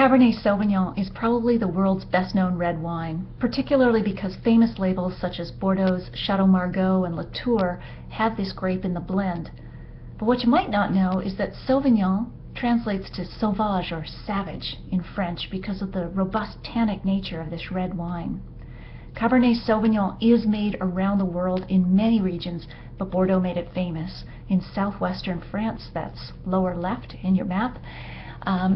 Cabernet Sauvignon is probably the world's best-known red wine, particularly because famous labels such as Bordeaux's Chateau Margaux and Latour have this grape in the blend. But what you might not know is that Sauvignon translates to sauvage or savage in French because of the robust tannic nature of this red wine. Cabernet Sauvignon is made around the world in many regions, but Bordeaux made it famous in southwestern France, that's lower left in your map,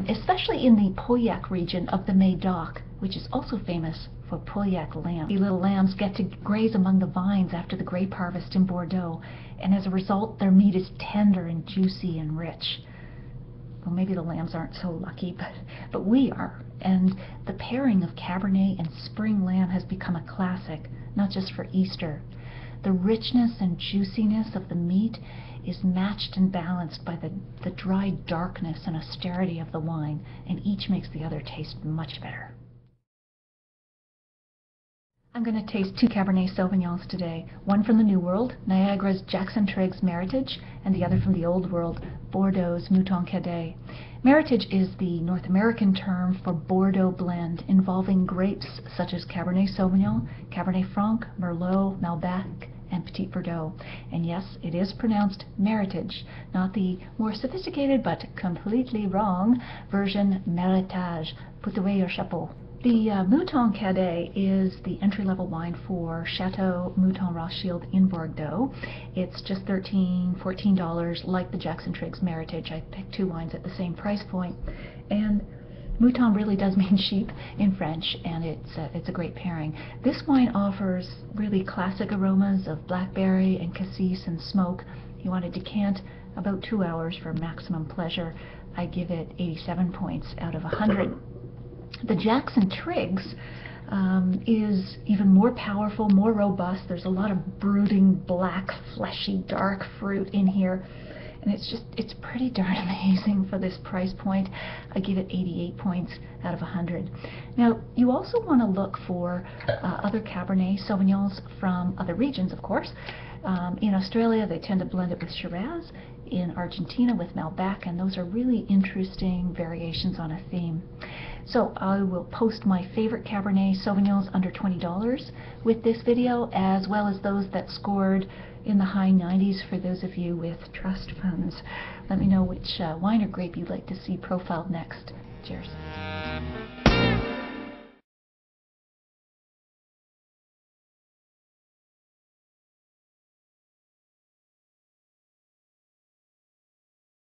especially in the Pauillac region of the Médoc, which is also famous for Pauillac lamb. The little lambs get to graze among the vines after the grape harvest in Bordeaux, and as a result their meat is tender and juicy and rich. Well, maybe the lambs aren't so lucky, but we are. And the pairing of Cabernet and spring lamb has become a classic, not just for Easter. The richness and juiciness of the meat is matched and balanced by the dry darkness and austerity of the wine, and each makes the other taste much better. I'm going to taste two Cabernet Sauvignons today, one from the New World, Niagara's Jackson Triggs Meritage, and the other from the Old World, Bordeaux's Mouton Cadet. Meritage is the North American term for Bordeaux blend involving grapes such as Cabernet Sauvignon, Cabernet Franc, Merlot, Malbec, and Petit Verdot. And yes, it is pronounced Meritage, not the more sophisticated but completely wrong version Meritage. Put away your chapeau. The Mouton Cadet is the entry-level wine for Chateau Mouton Rothschild in Bordeaux. It's just $13, $14 like the Jackson Triggs Meritage. I picked two wines at the same price point. And Mouton really does mean sheep in French, and it's a great pairing. This wine offers really classic aromas of blackberry and cassis and smoke. You want to decant about 2 hours for maximum pleasure. I give it 87 points out of 100. The Jackson Triggs is even more powerful, more robust. There's a lot of brooding, black, fleshy, dark fruit in here. And it's pretty darn amazing for this price point. I give it 88 points out of 100. Now, you also want to look for other Cabernet Sauvignons from other regions, of course. In Australia, they tend to blend it with Shiraz. In Argentina with Malbec, and those are really interesting variations on a theme. So I will post my favorite Cabernet Sauvignons under $20 with this video, as well as those that scored in the high 90s for those of you with trust funds. Let me know which wine or grape you'd like to see profiled next. Cheers.